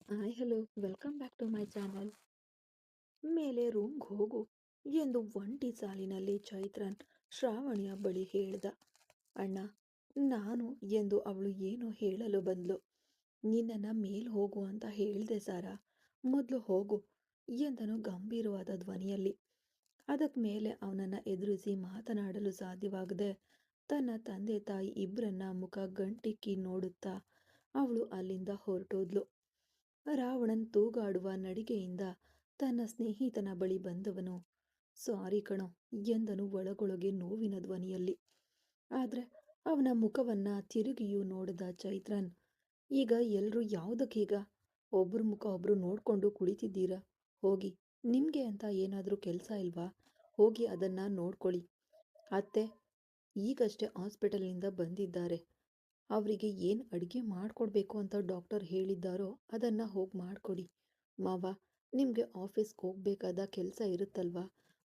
Hi hello welcome back to my channel. ಮೇಲೆ ರೂಮ್ಗೆ ಹೋಗು ಎಂದು ಒಂಟಿ ಸಾಲಿನಲ್ಲಿ ಚೈತ್ರನ್ ಶ್ರಾವಣಿಯ ಬಳಿ ಹೇಳ್ದ. ಅಣ್ಣ ನಾನು ಎಂದು ಅವಳು ಏನು ಹೇಳಲು ಬಂದ್ಲು. ನಿನ್ನನ್ನು ಮೇಲ್ ಹೋಗು ಅಂತ ಹೇಳ್ದೆ ಸಾರಾ, ಮೊದಲು ಹೋಗು ಎಂದನು ಗಂಭೀರವಾದ ಧ್ವನಿಯಲ್ಲಿ. ಅದಕ್ಕೆ ಮೇಲೆ ಅವನನ್ನು ಎದುರಿಸಿ ಮಾತನಾಡಲು ಸಾಧ್ಯವಾಗದೆ ತನ್ನ ತಂದೆ ತಾಯಿ ಇಬ್ಬರನ್ನ ಮುಖ ಗಂಟಿಕ್ಕಿ ನೋಡುತ್ತಾ ಅವಳು ಅಲ್ಲಿಂದ ಹೊರಟೋದ್ಲು. ರಾವಣನ್ ತೂಗಾಡುವ ನಡಿಗೆಯಿಂದ ತನ್ನ ಸ್ನೇಹಿತನ ಬಳಿ ಬಂದವನು ಸಾರಿ ಕಣೋ ಎಂದನು ಒಳಗೊಳಗೆ ನೋವಿನ ಧ್ವನಿಯಲ್ಲಿ. ಆದ್ರೆ ಅವನ ಮುಖವನ್ನ ತಿರುಗಿಯೂ ನೋಡದ ಚೈತ್ರನ್, ಈಗ ಎಲ್ರೂ ಯಾವುದಕ್ಕೀಗ ಒಬ್ರ ಮುಖ ಒಬ್ರು ನೋಡ್ಕೊಂಡು ಕುಳಿತಿದ್ದೀರಾ? ಹೋಗಿ, ನಿಮ್ಗೆ ಅಂತ ಏನಾದರೂ ಕೆಲಸ ಇಲ್ವಾ? ಹೋಗಿ ಅದನ್ನ ನೋಡ್ಕೊಳ್ಳಿ. ಅತ್ತೆ ಈಗಷ್ಟೇ ಹಾಸ್ಪಿಟಲ್ನಿಂದ ಬಂದಿದ್ದಾರೆ. ಅವರಿಗೆ ಏನು ಅಡುಗೆ ಮಾಡಿಕೊಡ್ಬೇಕು ಅಂತ ಡಾಕ್ಟರ್ ಹೇಳಿದ್ದಾರೋ ಅದನ್ನು ಹೋಗಿ ಮಾಡಿಕೊಡಿ. ಮಾವ, ನಿಮಗೆ ಆಫೀಸ್ಗೆ ಹೋಗಬೇಕಾದ ಕೆಲಸ ಇರುತ್ತಲ್ವಾ,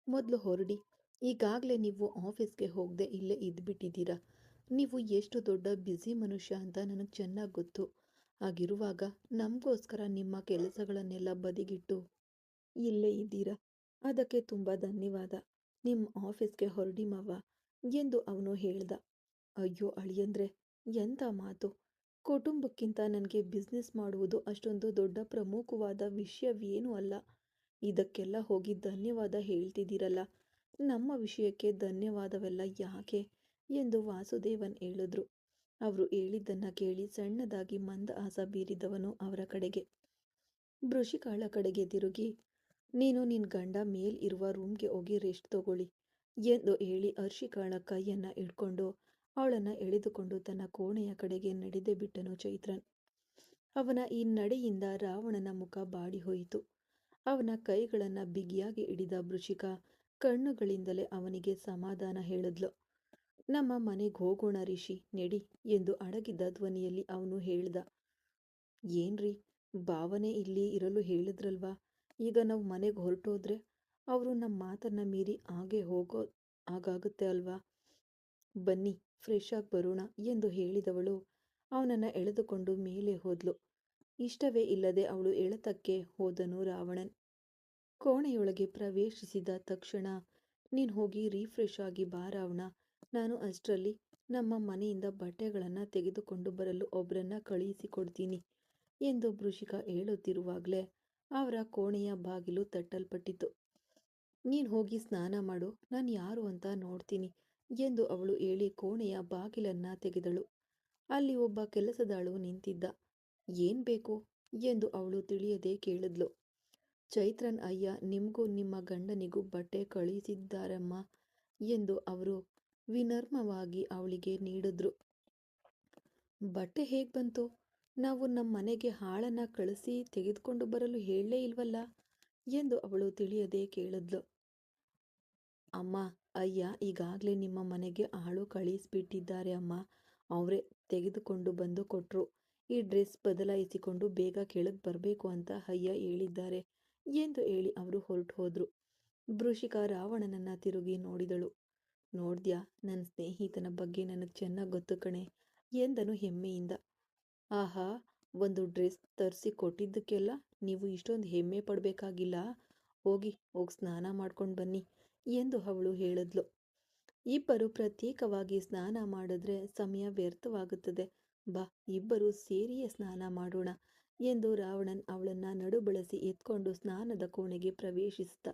ಮೊದಲು ಹೊರಡಿ. ಈಗಾಗಲೇ ನೀವು ಆಫೀಸ್ಗೆ ಹೋಗದೆ ಇಲ್ಲೇ ಇದ್ದುಬಿಟ್ಟಿದ್ದೀರಾ. ನೀವು ಎಷ್ಟು ದೊಡ್ಡ ಬ್ಯುಸಿ ಮನುಷ್ಯ ಅಂತ ನನಗೆ ಚೆನ್ನಾಗಿ ಗೊತ್ತು. ಹಾಗಿರುವಾಗ ನಮಗೋಸ್ಕರ ನಿಮ್ಮ ಕೆಲಸಗಳನ್ನೆಲ್ಲ ಬದಿಗಿಟ್ಟು ಇಲ್ಲೇ ಇದ್ದೀರಾ. ಅದಕ್ಕೆ ತುಂಬ ಧನ್ಯವಾದ. ನಿಮ್ಮ ಆಫೀಸ್ಗೆ ಹೊರಡಿ ಮಾವ ಎಂದು ಅವನು ಹೇಳ್ದ. ಅಯ್ಯೋ ಅಳಿಯಂದ್ರೆ, ಎಂಥ ಮಾತು! ಕುಟುಂಬಕ್ಕಿಂತ ನನಗೆ ಬಿಸ್ನೆಸ್ ಮಾಡುವುದು ಅಷ್ಟೊಂದು ದೊಡ್ಡ ಪ್ರಮುಖವಾದ ವಿಷಯವೇನೂ ಅಲ್ಲ. ಇದಕ್ಕೆಲ್ಲ ಹೋಗಿ ಧನ್ಯವಾದ ಹೇಳ್ತಿದ್ದೀರಲ್ಲ, ನಮ್ಮ ವಿಷಯಕ್ಕೆ ಧನ್ಯವಾದವೆಲ್ಲ ಯಾಕೆ ಎಂದು ವಾಸುದೇವನ್ ಹೇಳಿದ್ರು. ಅವರು ಹೇಳಿದ್ದನ್ನು ಕೇಳಿ ಸಣ್ಣದಾಗಿ ಮಂದಹಾಸ ಬೀರಿದವನು ಅವರ ಕಡೆಗೆ. ವೃಷಿಕಾಳ ಕಡೆಗೆ ತಿರುಗಿ, ನೀನು ನಿನ್ನ ಗಂಡ ಮೇಲ್ ಇರುವ ರೂಮ್ಗೆ ಹೋಗಿ ರೆಸ್ಟ್ ತಗೊಳ್ಳಿ ಎಂದು ಹೇಳಿ ಹರ್ಷಿಕಾಳ ಕೈಯನ್ನು ಹಿಡ್ಕೊಂಡು ಅವಳನ್ನು ಎಳೆದುಕೊಂಡು ತನ್ನ ಕೋಣೆಯ ಕಡೆಗೆ ನಡೆದೇ ಬಿಟ್ಟನು ಚೈತ್ರನ್. ಅವನ ಈ ನಡೆಯಿಂದ ರಾವಣನ ಮುಖ ಬಾಡಿ ಹೋಯಿತು. ಅವನ ಕೈಗಳನ್ನು ಬಿಗಿಯಾಗಿ ಹಿಡಿದ ವೃಷಿಕ ಕಣ್ಣುಗಳಿಂದಲೇ ಅವನಿಗೆ ಸಮಾಧಾನ ಹೇಳಿದ್ಲು. ನಮ್ಮ ಮನೆಗೆ ಹೋಗೋಣ ರಿಷಿ, ನೆಡಿ ಎಂದು ಅಡಗಿದ್ದ ಧ್ವನಿಯಲ್ಲಿ ಅವನು ಹೇಳ್ದ. ಏನ್ರಿ, ಭಾವನೆ ಇಲ್ಲಿ ಇರಲು ಹೇಳಿದ್ರಲ್ವಾ? ಈಗ ನಾವು ಮನೆಗೆ ಹೊರಟೋದ್ರೆ ಅವರು ನಮ್ಮ ಮಾತನ್ನ ಮೀರಿ ಹಾಗಾಗುತ್ತೆ ಅಲ್ವಾ? ಬನ್ನಿ ಫ್ರೆಶ್ ಆಗಿ ಬರೋಣ ಎಂದು ಹೇಳಿದವಳು ಅವನನ್ನು ಎಳೆದುಕೊಂಡು ಮೇಲೆ ಹೋದ್ಲು. ಇಷ್ಟವೇ ಇಲ್ಲದೆ ಅವಳು ಎಳೆತಕ್ಕೆ ಹೋದನು ರಾವಣನ್. ಕೋಣೆಯೊಳಗೆ ಪ್ರವೇಶಿಸಿದ ತಕ್ಷಣ, ನೀನು ಹೋಗಿ ರೀಫ್ರೆಶ್ ಆಗಿ ಬಾ ರಾವಣ, ನಾನು ಅಷ್ಟರಲ್ಲಿ ನಮ್ಮ ಮನೆಯಿಂದ ಬಟ್ಟೆಗಳನ್ನು ತೆಗೆದುಕೊಂಡು ಬರಲು ಒಬ್ಬರನ್ನ ಕಳುಹಿಸಿಕೊಡ್ತೀನಿ ಎಂದು ವೃಷಿಕ ಹೇಳುತ್ತಿರುವಾಗಲೇ ಅವರ ಕೋಣೆಯ ಬಾಗಿಲು ತಟ್ಟಲ್ಪಟ್ಟಿತು. ನೀನು ಹೋಗಿ ಸ್ನಾನ ಮಾಡು, ನಾನು ಯಾರು ಅಂತ ನೋಡ್ತೀನಿ ಎಂದು ಅವಳು ಹೇಳಿ ಕೋಣೆಯ ಬಾಗಿಲನ್ನ ತೆಗೆದಳು. ಅಲ್ಲಿ ಒಬ್ಬ ಕೆಲಸದಾಳು ನಿಂತಿದ್ದ. ಏನ್ ಬೇಕು ಎಂದು ಅವಳು ತಿಳಿಯದೆ ಕೇಳಿದ್ಲು. ಚೈತ್ರನ್ ಅಯ್ಯ ನಿಮಗೂ ನಿಮ್ಮ ಗಂಡನಿಗೂ ಬಟ್ಟೆ ಕಳುಹಿಸಿದ್ದಾರಮ್ಮ ಎಂದು ಅವರು ವಿನಮ್ರವಾಗಿ ಅವಳಿಗೆ ನೀಡಿದ್ರು. ಬಟ್ಟೆ ಹೇಗೆ ಬಂತು? ನಾವು ನಮ್ಮ ಮನೆಗೆ ಹಾಳನ್ನ ಕಳಿಸಿ ತೆಗೆದುಕೊಂಡು ಬರಲು ಹೇಳಲೇ ಇಲ್ವಲ್ಲ ಎಂದು ಅವಳು ತಿಳಿಯದೆ ಕೇಳಿದ್ಲು. ಅಮ್ಮ, ಅಯ್ಯ ಈಗಾಗಲೇ ನಿಮ್ಮ ಮನೆಗೆ ಆಳು ಕಳಿಸ್ಬಿಟ್ಟಿದ್ದಾರೆ ಅಮ್ಮ. ಅವರೇ ತೆಗೆದುಕೊಂಡು ಬಂದು ಕೊಟ್ಟರು. ಈ ಡ್ರೆಸ್ ಬದಲಾಯಿಸಿಕೊಂಡು ಬೇಗ ಕೆಳಗೆ ಬರಬೇಕು ಅಂತ ಅಯ್ಯ ಹೇಳಿದ್ದಾರೆ ಎಂದು ಹೇಳಿ ಅವರು ಹೊರಟು ಹೋದ್ರು. ವೃಷಿಕ ರಾವಣನನ್ನ ತಿರುಗಿ ನೋಡಿದಳು. ನೋಡ್ದ್ಯಾ, ನನ್ನ ಸ್ನೇಹಿತನ ಬಗ್ಗೆ ನನಗೆ ಚೆನ್ನಾಗಿ ಗೊತ್ತು ಕಣೆ ಎಂದನು ಹೆಮ್ಮೆಯಿಂದ. ಆಹಾ, ಒಂದು ಡ್ರೆಸ್ ತರಿಸಿ ಕೊಟ್ಟಿದ್ದಕ್ಕೆಲ್ಲ ನೀವು ಇಷ್ಟೊಂದು ಹೆಮ್ಮೆ ಪಡಬೇಕಾಗಿಲ್ಲ. ಹೋಗಿ ಸ್ನಾನ ಮಾಡ್ಕೊಂಡು ಬನ್ನಿ ಎಂದು ಅವಳು ಹೇಳಿದ್ಲು. ಇಬ್ಬರು ಪ್ರತ್ಯೇಕವಾಗಿ ಸ್ನಾನ ಮಾಡಿದ್ರೆ ಸಮಯ ವ್ಯರ್ಥವಾಗುತ್ತದೆ. ಬಾ, ಇಬ್ಬರು ಸೇರಿಯೇ ಸ್ನಾನ ಮಾಡೋಣ ಎಂದು ರಾವಣನ್ ಅವಳನ್ನ ನಡುಬಳಸಿ ಎತ್ಕೊಂಡು ಸ್ನಾನದ ಕೋಣೆಗೆ ಪ್ರವೇಶಿಸಿದ.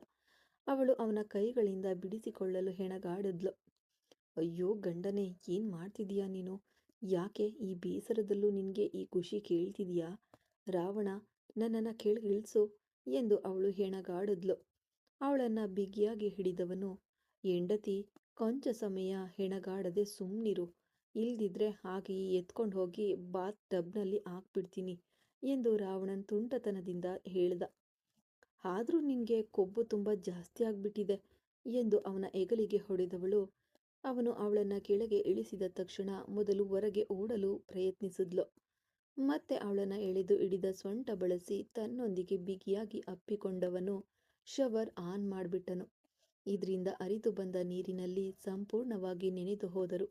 ಅವಳು ಅವನ ಕೈಗಳಿಂದ ಬಿಡಿಸಿಕೊಳ್ಳಲು ಹೆಣಗಾಡಿದ್ಲು. ಅಯ್ಯೋ ಗಂಡನೇ, ಏನ್ ಮಾಡ್ತಿದೀಯಾ ನೀನು? ಯಾಕೆ ಈ ಬೇಸರದಲ್ಲೂ ನಿನಗೆ ಈ ಖುಷಿ ಕೇಳ್ತಿದೀಯಾ? ರಾವಣ, ನನ್ನನ್ನು ಕೆಳಗಿಳಿಸು ಎಂದು ಅವಳು ಹೆಣಗಾಡಿದ್ಲು. ಅವಳನ್ನು ಬಿಗಿಯಾಗಿ ಹಿಡಿದವನು, ಹೆಂಡತಿ ಕೊಂಚ ಸಮಯ ಹೆಣಗಾಡದೆ ಸುಮ್ಮನಿರು, ಇಲ್ದಿದ್ರೆ ಹಾಗೆಯೇ ಎತ್ಕೊಂಡು ಹೋಗಿ ಬಾತ್ ಟಬ್ನಲ್ಲಿ ಹಾಕ್ಬಿಡ್ತೀನಿ ಎಂದು ರಾವಣನ್ ತುಂಟತನದಿಂದ ಹೇಳ್ದ. ಆದರೂ ನಿನಗೆ ಕೊಬ್ಬು ತುಂಬ ಜಾಸ್ತಿ ಆಗ್ಬಿಟ್ಟಿದೆ ಎಂದು ಅವನ ಹೆಗಲಿಗೆ ಹೊಡೆದವಳು ಅವನು ಅವಳನ್ನು ಕೆಳಗೆ ಇಳಿಸಿದ ತಕ್ಷಣ ಮೊದಲು ಹೊರಗೆ ಓಡಲು ಪ್ರಯತ್ನಿಸಿದ್ಲು. ಮತ್ತೆ ಅವಳನ್ನು ಎಳೆದು ಹಿಡಿದ ಸೊಂಟ ಬಳಸಿ ತನ್ನೊಂದಿಗೆ ಬಿಗಿಯಾಗಿ ಅಪ್ಪಿಕೊಂಡವನು ಶವರ್ ಆನ್ ಮಾಡಿಬಿಟ್ಟನು. ಇದರಿಂದ ಹರಿದು ಬಂದ ನೀರಿನಲ್ಲಿ ಸಂಪೂರ್ಣವಾಗಿ ನೆನೆದು ಹೋದರು.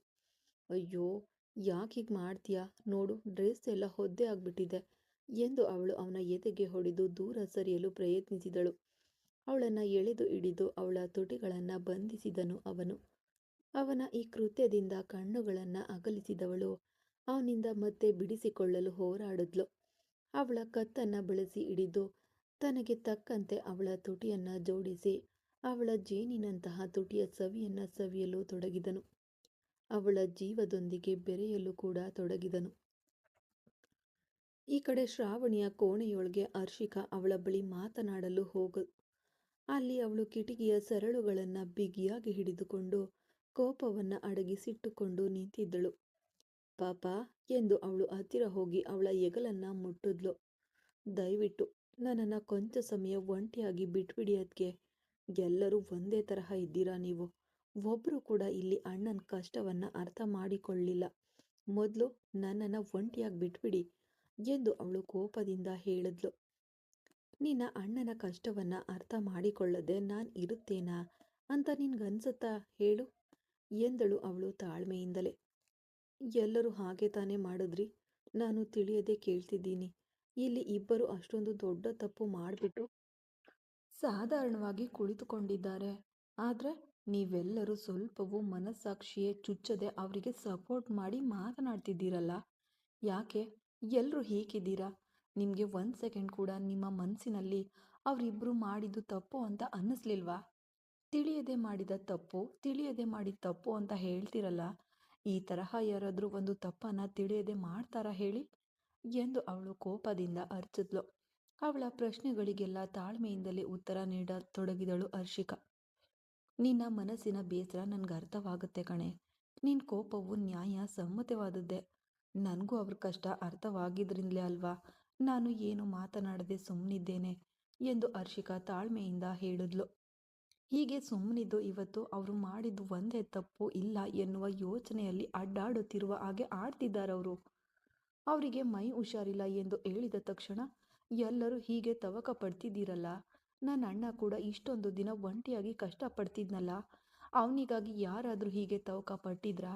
ಅಯ್ಯೋ, ಯಾಕೆ ಹೀಗೆ ಮಾಡ್ತೀಯಾ? ನೋಡು, ಡ್ರೆಸ್ ಎಲ್ಲ ಒದ್ದೆ ಆಗ್ಬಿಟ್ಟಿದೆ. ಎಂದು ಅವಳು ಅವನ ಎದೆಗೆ ಹೊಡೆದು ದೂರ ಸರಿಯಲು ಪ್ರಯತ್ನಿಸಿದಳು. ಅವಳನ್ನು ಎಳೆದು ಹಿಡಿದು ಅವಳ ತುಟಿಗಳನ್ನು ಬಂಧಿಸಿದನು ಅವನು. ಅವನ ಈ ಕೃತ್ಯದಿಂದ ಕಣ್ಣುಗಳನ್ನು ಅಗಲಿಸಿದವಳು ಅವನಿಂದ ಮತ್ತೆ ಬಿಡಿಸಿಕೊಳ್ಳಲು ಹೋರಾಡಿದ್ಲು. ಅವಳ ಕತ್ತನ್ನು ಬಳಸಿ ಹಿಡಿದು ತನಗೆ ತಕ್ಕಂತೆ ಅವಳ ತುಟಿಯನ್ನು ಜೋಡಿಸಿ ಅವಳ ಜೇನಿನಂತಹ ತುಟಿಯ ಸವಿಯನ್ನು ಸವಿಯಲು ತೊಡಗಿದನು. ಅವಳ ಜೀವದೊಂದಿಗೆ ಬೆರೆಯಲು ಕೂಡ ತೊಡಗಿದನು. ಈ ಕಡೆ ಶ್ರಾವಣಿಯ ಕೋಣೆಯೊಳಗೆ ಹರ್ಷಿಕಾ ಅವಳ ಬಳಿ ಮಾತನಾಡಲು ಅಲ್ಲಿ ಅವಳು ಕಿಟಕಿಯ ಸರಳುಗಳನ್ನು ಬಿಗಿಯಾಗಿ ಹಿಡಿದುಕೊಂಡು ಕೋಪವನ್ನು ಅಡಗಿಸಿಟ್ಟುಕೊಂಡು ನಿಂತಿದ್ದಳು. ಪಾಪ ಎಂದು ಅವಳು ಹತ್ತಿರ ಹೋಗಿ ಅವಳ ಹೆಗಲನ್ನು ಮುಟ್ಟಿದ್ಲು. ದಯವಿಟ್ಟು ನನ್ನನ್ನು ಕೊಂಚ ಸಮಯ ಒಂಟಿಯಾಗಿ ಬಿಟ್ಬಿಡಿ ಅದ್ಕೆ. ಎಲ್ಲರೂ ಒಂದೇ ತರಹ ಇದ್ದೀರಾ ನೀವು. ಒಬ್ಬರು ಕೂಡ ಇಲ್ಲಿ ಅಣ್ಣನ ಕಷ್ಟವನ್ನು ಅರ್ಥ ಮಾಡಿಕೊಳ್ಳಿಲ್ಲ. ಮೊದಲು ನನ್ನನ್ನು ಒಂಟಿಯಾಗಿ ಬಿಟ್ಬಿಡಿ ಎಂದು ಅವಳು ಕೋಪದಿಂದ ಹೇಳಿದ್ಲು. ನಿನ್ನ ಅಣ್ಣನ ಕಷ್ಟವನ್ನು ಅರ್ಥ ಮಾಡಿಕೊಳ್ಳದೆ ನಾನು ಇರುತ್ತೇನಾ ಅಂತ ನಿನ್ಗನ್ಸುತ್ತಾ ಹೇಳು ಎಂದಳು ಅವಳು ತಾಳ್ಮೆಯಿಂದಲೇ. ಎಲ್ಲರೂ ಹಾಗೆ ತಾನೇ ಮಾಡಿದ್ರಿ. ನಾನು ತಿಳಿಯದೆ ಕೇಳ್ತಿದ್ದೀನಿ. ಇಲ್ಲಿ ಇಬ್ಬರು ಅಷ್ಟೊಂದು ದೊಡ್ಡ ತಪ್ಪು ಮಾಡಿಬಿಟ್ಟು ಸಾಧಾರಣವಾಗಿ ಕುಳಿತುಕೊಂಡಿದ್ದಾರೆ. ಆದರೆ ನೀವೆಲ್ಲರೂ ಸ್ವಲ್ಪವೂ ಮನಸ್ಸಾಕ್ಷಿಯೇ ಚುಚ್ಚದೆ ಅವರಿಗೆ ಸಪೋರ್ಟ್ ಮಾಡಿ ಮಾತನಾಡ್ತಿದ್ದೀರಲ್ಲ. ಯಾಕೆ ಎಲ್ಲರೂ ಹೀಗಿದ್ದೀರಾ? ನಿಮಗೆ ಒಂದು ಸೆಕೆಂಡ್ ಕೂಡ ನಿಮ್ಮ ಮನಸ್ಸಿನಲ್ಲಿ ಅವರಿಬ್ಬರು ಮಾಡಿದ್ದು ತಪ್ಪು ಅಂತ ಅನ್ನಿಸ್ಲಿಲ್ವಾ? ತಿಳಿಯದೆ ಮಾಡಿದ ತಪ್ಪು ಅಂತ ಹೇಳ್ತಿರಲ್ಲ. ಈ ತರಹ ಯಾರಾದರೂ ಒಂದು ತಪ್ಪನ್ನು ತಿಳಿಯದೆ ಮಾಡ್ತಾರಾ ಹೇಳಿ ಎಂದು ಅವಳು ಕೋಪದಿಂದ ಅರಚಿದ್ಲು. ಅವಳ ಪ್ರಶ್ನೆಗಳಿಗೆಲ್ಲ ತಾಳ್ಮೆಯಿಂದಲೇ ಉತ್ತರ ನೀಡತೊಡಗಿದಳು ಹರ್ಷಿಕಾ. ನಿನ್ನ ಮನಸ್ಸಿನ ಬೇಸರ ನನಗೆ ಅರ್ಥವಾಗುತ್ತೆ ಕಣೆ. ನಿನ್ನ ಕೋಪವು ನ್ಯಾಯ ಸಮ್ಮತವಾದದ್ದೇ. ನನಗೂ ಅವ್ರ ಕಷ್ಟ ಅರ್ಥವಾಗಿದ್ರಿಂದಲೇ ಅಲ್ವಾ ನಾನು ಏನು ಮಾತನಾಡದೆ ಸುಮ್ಮನಿದ್ದೇನೆ ಎಂದು ಹರ್ಷಿಕಾ ತಾಳ್ಮೆಯಿಂದ ಹೇಳಿದ್ಲು. ಹೀಗೆ ಸುಮ್ಮನಿದ್ದು ಇವತ್ತು ಅವರು ಮಾಡಿದ್ದು ಒಂದೇ ತಪ್ಪು ಇಲ್ಲ ಎನ್ನುವ ಯೋಚನೆಯಲ್ಲಿ ಅಡ್ಡಾಡುತ್ತಿರುವ ಹಾಗೆ ಆಡ್ತಿದ್ದಾರವರು. ಅವರಿಗೆ ಮೈ ಹುಷಾರಿಲ್ಲ ಎಂದು ಹೇಳಿದ ತಕ್ಷಣ ಎಲ್ಲರೂ ಹೀಗೆ ತವಕ ಪಡ್ತಿದ್ದೀರಲ್ಲ. ನನ್ನ ಅಣ್ಣ ಕೂಡ ಇಷ್ಟೊಂದು ದಿನ ಒಂಟಿಯಾಗಿ ಕಷ್ಟಪಡ್ತಿದ್ನಲ್ಲ, ಅವನಿಗಾಗಿ ಯಾರಾದರೂ ಹೀಗೆ ತವಕ ಪಟ್ಟಿದ್ರಾ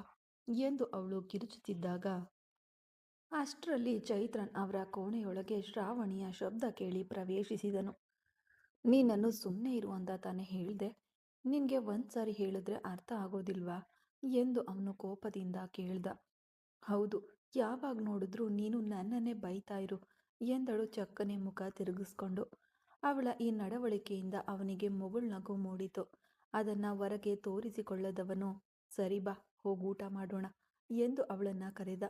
ಎಂದು ಅವಳು ಕಿರುಚುತ್ತಿದ್ದಾಗ ಅಷ್ಟರಲ್ಲಿ ಚೈತ್ರನ್ ಅವರ ಕೋಣೆಯೊಳಗೆ ಶ್ರಾವಣಿಯ ಶಬ್ದ ಕೇಳಿ ಪ್ರವೇಶಿಸಿದನು. ನೀನನ್ನು ಸುಮ್ಮನೆ ಇರು ಅಂತ ತಾನೇ ಹೇಳಿದೆ. ನಿನಗೆ ಒಂದ್ಸಾರಿ ಹೇಳಿದ್ರೆ ಅರ್ಥ ಆಗೋದಿಲ್ವಾ ಎಂದು ಅವನು ಕೋಪದಿಂದ ಕೇಳ್ದ. ಹೌದು, ಯಾವಾಗ ನೋಡಿದ್ರೂ ನೀನು ನನ್ನನ್ನೇ ಬೈತಾ ಇರು ಎಂದಳು ಚಕ್ಕನೆ ಮುಖ ತಿರುಗಿಸ್ಕೊಂಡು. ಅವಳ ಈ ನಡವಳಿಕೆಯಿಂದ ಅವನಿಗೆ ಮುಗುಳ್ನಗು ಮೂಡಿತು. ಅದನ್ನು ಹೊರಗೆ ತೋರಿಸಿಕೊಳ್ಳದವನು ಸರಿ ಬಾ ಹೋಗಿ ಊಟ ಮಾಡೋಣ ಎಂದು ಅವಳನ್ನು ಕರೆದ.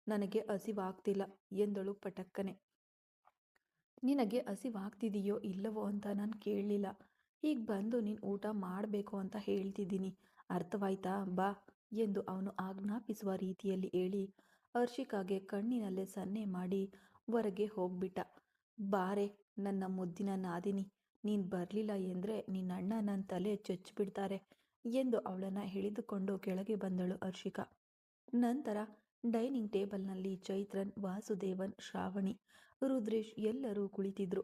ನನಗೆ ಹಸಿವಾಗ್ತಿಲ್ಲ ಎಂದಳು ಪಟಕ್ಕನೆ. ನಿನಗೆ ಹಸಿವಾಗ್ತಿದೆಯೋ ಇಲ್ಲವೋ ಅಂತ ನಾನು ಕೇಳಲಿಲ್ಲ. ಈಗ ಬಂದು ನೀನು ಊಟ ಮಾಡಬೇಕು ಅಂತ ಹೇಳ್ತಿದ್ದೀನಿ, ಅರ್ಥವಾಯ್ತಾ? ಬಾ ಎಂದು ಅವನು ಆಜ್ಞಾಪಿಸುವ ರೀತಿಯಲ್ಲಿ ಹೇಳಿ ಹರ್ಷಿಕಾಗೆ ಕಣ್ಣಿನಲ್ಲೇ ಸನ್ನೆ ಮಾಡಿ ಹೊರಗೆ ಹೋಗ್ಬಿಟ್ಟ. ಬಾರೆ ನನ್ನ ಮುದ್ದಿನ ನಾದಿನಿ, ನೀನು ಬರಲಿಲ್ಲ ಎಂದರೆ ನಿನ್ನಣ್ಣ ನನ್ನ ತಲೆ ಚಚ್ಚಿಬಿಡ್ತಾರೆ ಎಂದು ಅವಳನ್ನು ಎಳೆದುಕೊಂಡು ಕೆಳಗೆ ಬಂದಳು ಹರ್ಷಿಕಾ. ನಂತರ ಡೈನಿಂಗ್ ಟೇಬಲ್ನಲ್ಲಿ ಚೈತ್ರನ್, ವಾಸುದೇವನ್, ಶ್ರಾವಣಿ, ರುದ್ರೇಶ್ ಎಲ್ಲರೂ ಕುಳಿತಿದ್ರು.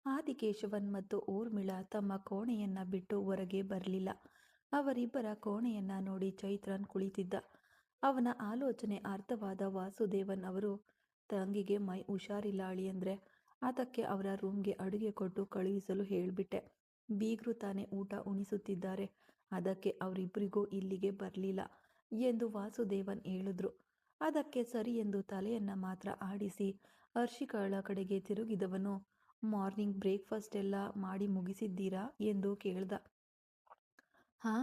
ಆದಿಕೇಶವನ್ ಮತ್ತು ಊರ್ಮಿಳಾ ತಮ್ಮ ಕೋಣೆಯನ್ನ ಬಿಟ್ಟು ಹೊರಗೆ ಬರಲಿಲ್ಲ. ಅವರಿಬ್ಬರ ಕೋಣೆಯನ್ನ ನೋಡಿ ಚೈತ್ರನ್ ಕುಳಿತಿದ್ದ. ಅವನ ಆಲೋಚನೆ ಅರ್ಥವಾದ ವಾಸುದೇವನ್ ಅವರು, ತಂಗಿಗೆ ಮೈ ಹುಷಾರಿಲ್ಲ ಅಳಿಯಂದ್ರೆ, ಅದಕ್ಕೆ ಅವರ ರೂಮ್ಗೆ ಅಡುಗೆ ಕೊಟ್ಟು ಕಳುಹಿಸಲು ಹೇಳಿಬಿಟ್ಟೆ. ಬೀಗರು ತಾನೇ ಊಟ ಉಣಿಸುತ್ತಿದ್ದಾರೆ, ಅದಕ್ಕೆ ಅವರಿಬ್ಬರಿಗೂ ಇಲ್ಲಿಗೆ ಬರಲಿಲ್ಲ ಎಂದು ವಾಸುದೇವನ್ ಹೇಳಿದ್ರು. ಅದಕ್ಕೆ ಸರಿ ಎಂದು ತಲೆಯನ್ನ ಮಾತ್ರ ಆಡಿಸಿ ಹರ್ಷಿಕಾಳ ಕಡೆಗೆ ತಿರುಗಿದವನು, ಮಾರ್ನಿಂಗ್ ಬ್ರೇಕ್ಫಾಸ್ಟ್ ಎಲ್ಲ ಮಾಡಿ ಮುಗಿಸಿದ್ದೀರಾ ಎಂದು ಕೇಳ್ದ. ಹಾ,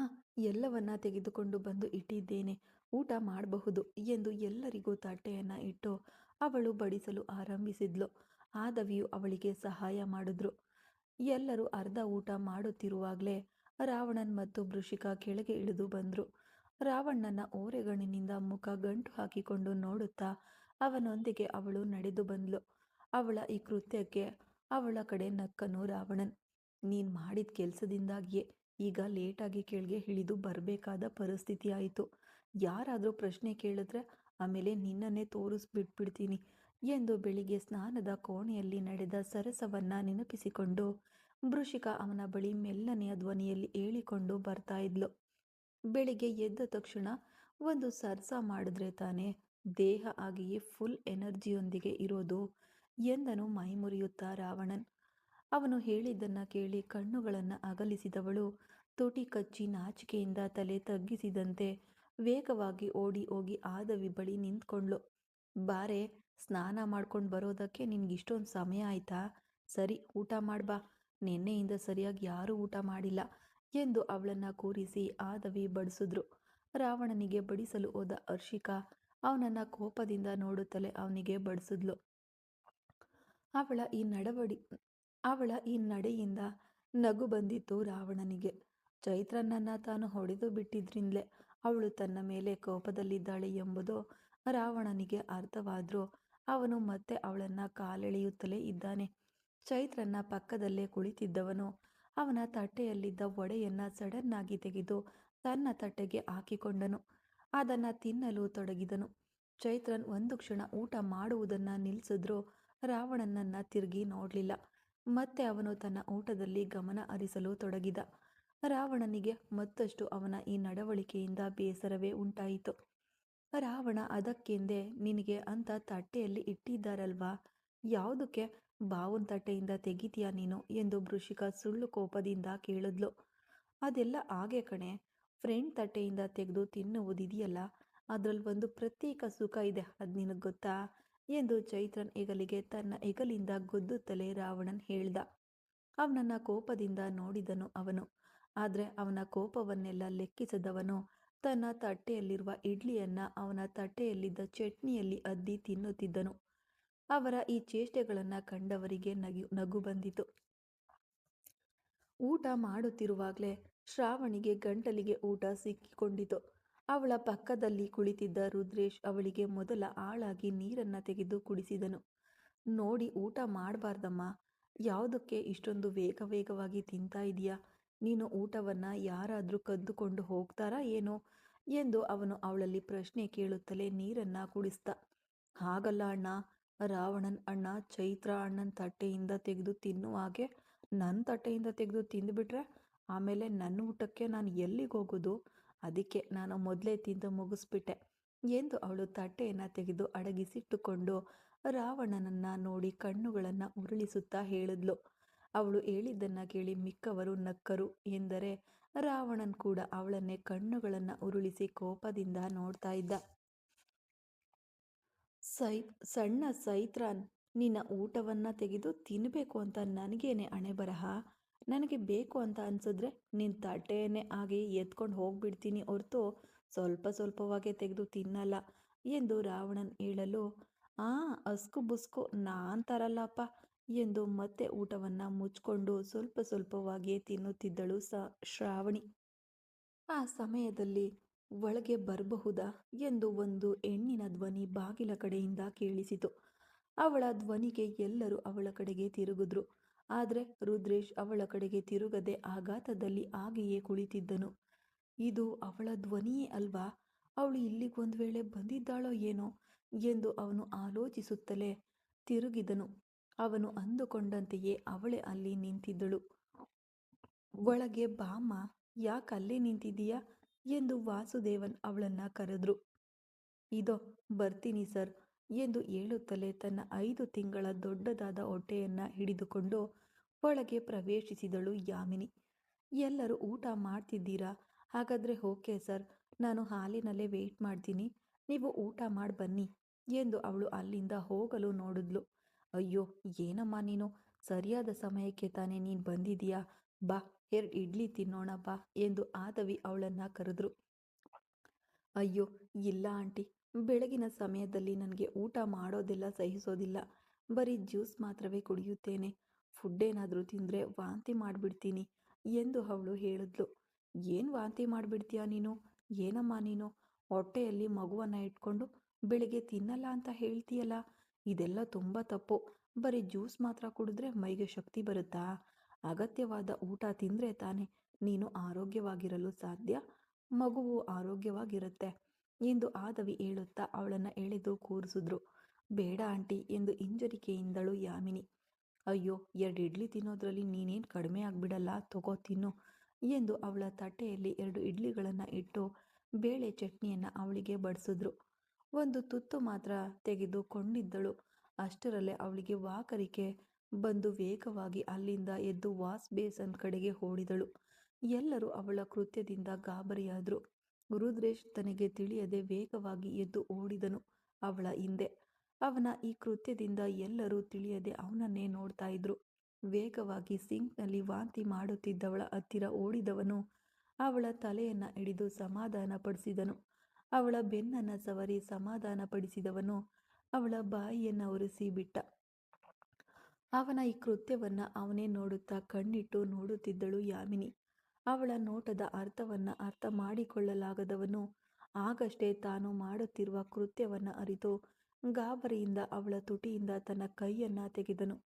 ಎಲ್ಲವನ್ನ ತೆಗೆದುಕೊಂಡು ಬಂದು ಇಟ್ಟಿದ್ದೇನೆ, ಊಟ ಮಾಡಬಹುದು ಎಂದು ಎಲ್ಲರಿಗೂ ತಟ್ಟೆಯನ್ನ ಇಟ್ಟು ಅವಳು ಬಡಿಸಲು ಆರಂಭಿಸಿದ್ಲು. ಆದವಿಯು ಅವಳಿಗೆ ಸಹಾಯ ಮಾಡಿದ್ರು. ಎಲ್ಲರೂ ಅರ್ಧ ಊಟ ಮಾಡುತ್ತಿರುವಾಗಲೇ ರಾವಣನ್ ಮತ್ತು ವೃಷಿಕ ಕೆಳಗೆ ಇಳಿದು ಬಂದ್ರು. ರಾವಣನ ಓರೆಗಣ್ಣಿನಿಂದ ಮುಖ ಗಂಟು ಹಾಕಿಕೊಂಡು ನೋಡುತ್ತಾ ಅವನೊಂದಿಗೆ ಅವಳು ನಡೆದು ಬಂದ್ಲು. ಅವಳ ಈ ಕೃತ್ಯಕ್ಕೆ ಅವಳ ಕಡೆ ನಕ್ಕನು ರಾವಣನ್. ನೀನು ಮಾಡಿದ ಕೆಲಸದಿಂದಾಗಿಯೇ ಈಗ ಲೇಟಾಗಿ ಕೆಳಗೆ ಇಳಿದು ಬರಬೇಕಾದ ಪರಿಸ್ಥಿತಿ ಆಯಿತು. ಯಾರಾದರೂ ಪ್ರಶ್ನೆ ಕೇಳಿದ್ರೆ ಆಮೇಲೆ ನಿನ್ನನ್ನೇ ತೋರಿಸ್ಬಿಟ್ಬಿಡ್ತೀನಿ ಎಂದು ಬೆಳಿಗ್ಗೆ ಸ್ನಾನದ ಕೋಣೆಯಲ್ಲಿ ನಡೆದ ಸರಸವನ್ನ ನೆನಪಿಸಿಕೊಂಡು ವೃಷಿಕ ಅವನ ಬಳಿ ಮೆಲ್ಲನೆಯ ಧ್ವನಿಯಲ್ಲಿ ಹೇಳಿಕೊಂಡು ಬರ್ತಾ ಇದ್ಲು. ಬೆಳಿಗ್ಗೆ ಎದ್ದ ತಕ್ಷಣ ಒಂದು ಸರಸ ಮಾಡಿದ್ರೆ ತಾನೇ ದೇಹ ಹಾಗೆಯೇ ಫುಲ್ ಎನರ್ಜಿಯೊಂದಿಗೆ ಇರೋದು. ಎಂದನು ಮೈಮುರಿಯುತ್ತಾ ರಾವಣನ್. ಅವನು ಹೇಳಿದ್ದನ್ನ ಕೇಳಿ ಕಣ್ಣುಗಳನ್ನು ಅಗಲಿಸಿದವಳು ತುಟಿ ಕಚ್ಚಿ ನಾಚಿಕೆಯಿಂದ ತಲೆ ತಗ್ಗಿಸಿದಂತೆ ವೇಗವಾಗಿ ಓಡಿ ಹೋಗಿ ಆದವಿ ಬಳಿ ನಿಂತ್ಕೊಂಡ್ಳು. ಬಾರೆ, ಸ್ನಾನ ಮಾಡ್ಕೊಂಡು ಬರೋದಕ್ಕೆ ನಿನ್ಗಿಷ್ಟೊಂದು ಸಮಯ ಆಯ್ತಾ? ಸರಿ, ಊಟ ಮಾಡ್ಬಾ. ನಿನ್ನೆಯಿಂದ ಸರಿಯಾಗಿ ಯಾರೂ ಊಟ ಮಾಡಿಲ್ಲ ಎಂದು ಅವಳನ್ನ ಕೂರಿಸಿ ಆದವಿ ಬಡಿಸಿದ್ರು. ರಾವಣನಿಗೆ ಬಡಿಸಲು ಹೋದ ಹರ್ಷಿಕಾ ಅವನನ್ನ ಕೋಪದಿಂದ ನೋಡುತ್ತಲೇ ಅವನಿಗೆ ಬಡಿಸಿದ್ಲು. ಅವಳ ಈ ನಡವಳಿ ಅವಳ ಈ ನಡೆಯಿಂದ ನಗು ಬಂದಿತ್ತು ರಾವಣನಿಗೆ. ಚೈತ್ರನನ್ನ ತಾನು ಹೊಡೆದು ಬಿಟ್ಟಿದ್ರಿಂದಲೇ ಅವಳು ತನ್ನ ಮೇಲೆ ಕೋಪದಲ್ಲಿದ್ದಾಳೆ ಎಂಬುದು ರಾವಣನಿಗೆ ಅರ್ಥವಾದ್ರೂ ಅವನು ಮತ್ತೆ ಅವಳನ್ನ ಕಾಲೆಳೆಯುತ್ತಲೇ ಇದ್ದಾನೆ. ಚೈತ್ರನ್ನ ಪಕ್ಕದಲ್ಲೇ ಕುಳಿತಿದ್ದವನು ಅವನ ತಟ್ಟೆಯಲ್ಲಿದ್ದ ವಡೆಯನ್ನ ಸಡನ್ನಾಗಿ ತೆಗೆದು ತನ್ನ ತಟ್ಟೆಗೆ ಹಾಕಿಕೊಂಡನು. ಅದನ್ನ ತಿನ್ನಲು ತೊಡಗಿದನು. ಚೈತ್ರನ್ ಒಂದು ಕ್ಷಣ ಊಟ ಮಾಡುವುದನ್ನ ನಿಲ್ಲಿಸಿದ್ರೂ ರಾವಣನನ್ನ ತಿರುಗಿ ನೋಡಲಿಲ್ಲ. ಮತ್ತೆ ಅವನು ತನ್ನ ಊಟದಲ್ಲಿ ಗಮನ ಹರಿಸಲು ತೊಡಗಿದ. ರಾವಣನಿಗೆ ಮತ್ತಷ್ಟು ಅವನ ಈ ನಡವಳಿಕೆಯಿಂದ ಬೇಸರವೇ ಉಂಟಾಯಿತು. ರಾವಣ ಅದಕ್ಕೆಂದೇ ನಿನಗೆ ಅಂತ ತಟ್ಟೆಯಲ್ಲಿ ಇಟ್ಟಿದ್ದಾರಲ್ವಾ, ಯಾವುದಕ್ಕೆ ಬಾವನ್ ತಟ್ಟೆಯಿಂದ ತೆಗಿತೀಯ ನೀನು ಎಂದು ವೃಷಿಕ ಸುಳ್ಳು ಕೋಪದಿಂದ ಕೇಳಿದ್ಲು. ಅದೆಲ್ಲ ಹಾಗೆ ಕಣೆ, ಫ್ರೆಂಡ್ ತಟ್ಟೆಯಿಂದ ತೆಗೆದು ತಿನ್ನುವುದಿದೆಯಲ್ಲ, ಅದರಲ್ಲಿ ಒಂದು ಪ್ರತ್ಯೇಕ ಸುಖ ಇದೆ, ಅದು ನಿನಗೆ ಗೊತ್ತಾ ಎಂದು ಚೈತ್ರನ್ ಹೆಗಲಿಗೆ ತನ್ನ ಹೆಗಲಿಂದ ಗುದ್ದುತ್ತಲೇ ರಾವಣನ್ ಹೇಳ್ದ. ಅವನನ್ನ ಕೋಪದಿಂದ ನೋಡಿದನು ಅವನು. ಆದರೆ ಅವನ ಕೋಪವನ್ನೆಲ್ಲ ಲೆಕ್ಕಿಸದವನು ತನ್ನ ತಟ್ಟೆಯಲ್ಲಿರುವ ಇಡ್ಲಿಯನ್ನ ಅವನ ತಟ್ಟೆಯಲ್ಲಿದ್ದ ಚಟ್ನಿಯಲ್ಲಿ ಅದ್ದಿ ತಿನ್ನುತ್ತಿದ್ದನು. ಅವರ ಈ ಚೇಷ್ಟೆಗಳನ್ನು ಕಂಡವರಿಗೆ ನಗು ಬಂದಿತು. ಊಟ ಮಾಡುತ್ತಿರುವಾಗಲೇ ಶ್ರಾವಣಿಗೆ ಗಂಟಲಿಗೆ ಊಟ ಸಿಕ್ಕಿಕೊಂಡಿತು. ಅವಳ ಪಕ್ಕದಲ್ಲಿ ಕುಳಿತಿದ್ದ ರುದ್ರೇಶ್ ಅವಳಿಗೆ ಮೊದಲ ಆಳಾಗಿ ನೀರನ್ನು ತೆಗೆದು ಕುಡಿಸಿದನು. ನೋಡಿ, ಊಟ ಮಾಡಬಾರ್ದಮ್ಮ, ಯಾವುದಕ್ಕೆ ಇಷ್ಟೊಂದು ವೇಗವಾಗಿ ತಿಂತಾ ಇದೀಯಾ? ನೀನು ಊಟವನ್ನು ಯಾರಾದರೂ ಕದ್ದುಕೊಂಡು ಹೋಗ್ತಾರಾ ಏನೋ ಎಂದು ಅವನು ಅವಳಲ್ಲಿ ಪ್ರಶ್ನೆ ಕೇಳುತ್ತಲೇ ನೀರನ್ನು ಕುಡಿಸ್ದ. ಹಾಗಲ್ಲ ಅಣ್ಣ, ರಾವಣನ್ ಅಣ್ಣ ಚೈತ್ರ ಅಣ್ಣನ ತಟ್ಟೆಯಿಂದ ತೆಗೆದು ತಿನ್ನುವ ಹಾಗೆ ನನ್ನ ತಟ್ಟೆಯಿಂದ ತೆಗೆದು ತಿಂದುಬಿಟ್ರೆ ಆಮೇಲೆ ನನ್ನ ಊಟಕ್ಕೆ ನಾನು ಎಲ್ಲಿಗೆ ಹೋಗೋದು? ಅದಕ್ಕೆ ನಾನು ಮೊದಲೇ ತಿಂದು ಮುಗಿಸ್ಬಿಟ್ಟೆ ಎಂದು ಅವಳು ತಟ್ಟೆಯನ್ನು ತೆಗೆದು ಅಡಗಿಸಿಟ್ಟುಕೊಂಡು ರಾವಣನನ್ನ ನೋಡಿ ಕಣ್ಣುಗಳನ್ನು ಉರುಳಿಸುತ್ತಾ ಹೇಳಿದ್ಲು. ಅವಳು ಹೇಳಿದ್ದನ್ನ ಕೇಳಿ ಮಿಕ್ಕವರು ನಕ್ಕರು. ಎಂದರೆ ರಾವಣನ್ ಕೂಡ ಅವಳನ್ನೇ ಕಣ್ಣುಗಳನ್ನು ಉರುಳಿಸಿ ಕೋಪದಿಂದ ನೋಡ್ತಾ ಇದ್ದ. ಸಣ್ಣ ಸೈತ್ರಾನ್, ನಿನ್ನ ಊಟವನ್ನು ತೆಗೆದು ತಿನ್ನಬೇಕು ಅಂತ ನನಗೇನೆ ಹಣೆ ಬರಹ? ನನಗೆ ಬೇಕು ಅಂತ ಅನ್ಸಿದ್ರೆ ನಿನ್ನ ತಟ್ಟೆಯನ್ನೇ ಹಾಗೆ ಎತ್ಕೊಂಡು ಹೋಗ್ಬಿಡ್ತೀನಿ ಹೊರತು ಸ್ವಲ್ಪ ಸ್ವಲ್ಪವಾಗೇ ತೆಗೆದು ತಿನ್ನಲ್ಲ ಎಂದು ರಾವಣನ್ ಹೇಳಲು, ಅಸ್ಕು ಬುಸ್ಕು ನಾನು ತರಲ್ಲಪ್ಪ ಎಂದು ಮತ್ತೆ ಊಟವನ್ನು ಮುಚ್ಕೊಂಡು ಸ್ವಲ್ಪ ಸ್ವಲ್ಪವಾಗಿಯೇ ತಿನ್ನುತ್ತಿದ್ದಳು ಶ್ರಾವಣಿ. ಆ ಸಮಯದಲ್ಲಿ ಒಳಗೆ ಬರಬಹುದಾ ಎಂದು ಒಂದು ಹೆಣ್ಣಿನ ಧ್ವನಿ ಬಾಗಿಲ ಕಡೆಯಿಂದ ಕೇಳಿಸಿತು. ಅವಳ ಧ್ವನಿಗೆ ಎಲ್ಲರೂ ಅವಳ ಕಡೆಗೆ ತಿರುಗಿದ್ರು. ಆದರೆ ರುದ್ರೇಶ್ ಅವಳ ಕಡೆಗೆ ತಿರುಗದೆ ಆಘಾತದಲ್ಲಿ ಹಾಗೆಯೇ ಕುಳಿತಿದ್ದನು. ಇದು ಅವಳ ಧ್ವನಿಯೇ ಅಲ್ವಾ? ಅವಳು ಇಲ್ಲಿಗೊಂದು ವೇಳೆ ಬಂದಿದ್ದಾಳೋ ಏನೋ ಎಂದು ಅವನು ಆಲೋಚಿಸುತ್ತಲೇ ತಿರುಗಿದನು. ಅವನು ಅಂದುಕೊಂಡಂತೆಯೇ ಅವಳೇ ಅಲ್ಲಿ ನಿಂತಿದ್ದಳು. ಒಳಗೆ ಬಾಮ್ಮ, ಯಾಕಲ್ಲೇ ನಿಂತಿದ್ದೀಯಾ ಎಂದು ವಾಸುದೇವನ್ ಅವಳನ್ನ ಕರೆದ್ರು. ಇದೋ ಬರ್ತೀನಿ ಸರ್ ಎಂದು ಹೇಳುತ್ತಲೇ ತನ್ನ 5 ತಿಂಗಳ ದೊಡ್ಡದಾದ ಹೊಟ್ಟೆಯನ್ನ ಹಿಡಿದುಕೊಂಡು ಒಳಗೆ ಪ್ರವೇಶಿಸಿದಳು ಯಾಮಿನಿ. ಎಲ್ಲರೂ ಊಟ ಮಾಡ್ತಿದ್ದೀರಾ? ಹಾಗಾದರೆ ಓಕೆ ಸರ್, ನಾನು ಹಾಲಿನಲ್ಲೇ ವೆಯ್ಟ್ ಮಾಡ್ತೀನಿ, ನೀವು ಊಟ ಮಾಡಿ ಬನ್ನಿ ಎಂದು ಅವಳು ಅಲ್ಲಿಂದ ಹೋಗಲು ನೋಡಿದ್ಲು. ಅಯ್ಯೋ ಏನಮ್ಮ ನೀನು, ಸರಿಯಾದ ಸಮಯಕ್ಕೆ ತಾನೇ ನೀನು ಬಂದಿದೀಯಾ, ಬಾ 2 ಇಡ್ಲಿ ತಿನ್ನೋಣ ಬಾ ಎಂದು ಆದವಿ ಅವಳನ್ನು ಕರೆದ್ರು. ಅಯ್ಯೋ ಇಲ್ಲ ಆಂಟಿ, ಬೆಳಗಿನ ಸಮಯದಲ್ಲಿ ನನಗೆ ಊಟ ಮಾಡೋದೆಲ್ಲ ಸಹಿಸೋದಿಲ್ಲ, ಬರೀ ಜ್ಯೂಸ್ ಮಾತ್ರವೇ ಕುಡಿಯುತ್ತೇನೆ, ಫುಡ್ ಏನಾದರೂ ತಿಂದರೆ ವಾಂತಿ ಮಾಡಿಬಿಡ್ತೀನಿ ಎಂದು ಅವಳು ಹೇಳಿದ್ಲು. ಏನು ವಾಂತಿ ಮಾಡಿಬಿಡ್ತೀಯಾ ನೀನು? ಏನಮ್ಮ ನೀನು, ಹೊಟ್ಟೆಯಲ್ಲಿ ಮಗುವನ್ನು ಇಟ್ಕೊಂಡು ಬೆಳಿಗ್ಗೆ ತಿನ್ನಲ್ಲ ಅಂತ ಹೇಳ್ತೀಯಲ್ಲ, ಇದೆಲ್ಲ ತುಂಬ ತಪ್ಪು. ಬರೀ ಜ್ಯೂಸ್ ಮಾತ್ರ ಕುಡಿದ್ರೆ ಮೈಗೆ ಶಕ್ತಿ ಬರುತ್ತಾ? ಅಗತ್ಯವಾದ ಊಟ ತಿಂದರೆ ತಾನೇ ನೀನು ಆರೋಗ್ಯವಾಗಿರಲು ಸಾಧ್ಯ, ಮಗುವು ಆರೋಗ್ಯವಾಗಿರುತ್ತೆ ಎಂದು ಆದವಿ ಹೇಳುತ್ತಾ ಅವಳನ್ನು ಎಳೆದು ಕೂರಿಸಿದ್ರು. ಬೇಡ ಆಂಟಿ ಎಂದು ಹಿಂಜರಿಕೆಯಿಂದಳು ಯಾಮಿನಿ. ಅಯ್ಯೋ 2 ಇಡ್ಲಿ ತಿನ್ನೋದ್ರಲ್ಲಿ ನೀನೇನು ಕಡಿಮೆ ಆಗಿಬಿಡಲ್ಲ, ತಗೋ ತಿನ್ನು ಎಂದು ಅವಳ ತಟ್ಟೆಯಲ್ಲಿ 2 ಇಡ್ಲಿಗಳನ್ನು ಇಟ್ಟು ಬೇಳೆ ಚಟ್ನಿಯನ್ನು ಅವಳಿಗೆ ಬಡಿಸಿದ್ರು. ಒಂದು ತುತ್ತು ಮಾತ್ರ ತೆಗೆದುಕೊಂಡಿದ್ದಳು. ಅಷ್ಟರಲ್ಲೇ ಅವಳಿಗೆ ವಾಕರಿಕೆ ಬಂದು ವೇಗವಾಗಿ ಅಲ್ಲಿಂದ ಎದ್ದು ವಾಶ್ ಬೇಸನ್ ಕಡೆಗೆ ಓಡಿದಳು. ಎಲ್ಲರೂ ಅವಳ ಕೃತ್ಯದಿಂದ ಗಾಬರಿಯಾದ್ರು. ರುದ್ರೇಶ್ ತನಗೆ ತಿಳಿಯದೆ ವೇಗವಾಗಿ ಎದ್ದು ಓಡಿದನು ಅವಳ ಹಿಂದೆ. ಅವನ ಈ ಕೃತ್ಯದಿಂದ ಎಲ್ಲರೂ ತಿಳಿಯದೆ ಅವನನ್ನೇ ನೋಡ್ತಾ ಇದ್ರು. ವೇಗವಾಗಿ ಸಿಂಕ್ನಲ್ಲಿ ವಾಂತಿ ಮಾಡುತ್ತಿದ್ದವಳ ಹತ್ತಿರ ಓಡಿದವನು ಅವಳ ತಲೆಯನ್ನ ಹಿಡಿದು ಸಮಾಧಾನ ಪಡಿಸಿದನು. ಅವಳ ಬೆನ್ನನ್ನ ಸವರಿ ಸಮಾಧಾನ ಪಡಿಸಿದವನು ಅವಳ ಬಾಯಿಯನ್ನ ಒರೆಸಿ ಬಿಟ್ಟ. ಅವನ ಈ ಕೃತ್ಯವನ್ನ ಅವನೇ ನೋಡುತ್ತಾ ಕಣ್ಣಿಟ್ಟು ನೋಡುತ್ತಿದ್ದಳು ಯಾಮಿನಿ. ಅವಳ ನೋಟದ ಅರ್ಥವನ್ನ ಅರ್ಥ ಮಾಡಿಕೊಳ್ಳಲಾಗದವನು ಆಗಷ್ಟೇ ತಾನು ಮಾಡುತ್ತಿರುವ ಕೃತ್ಯವನ್ನ ಅರಿತು ಗಾಬರಿಯಿಂದ ಅವಳ ತುಟಿಯಿಂದ ತನ್ನ ಕೈಯನ್ನ ತೆಗೆದನು.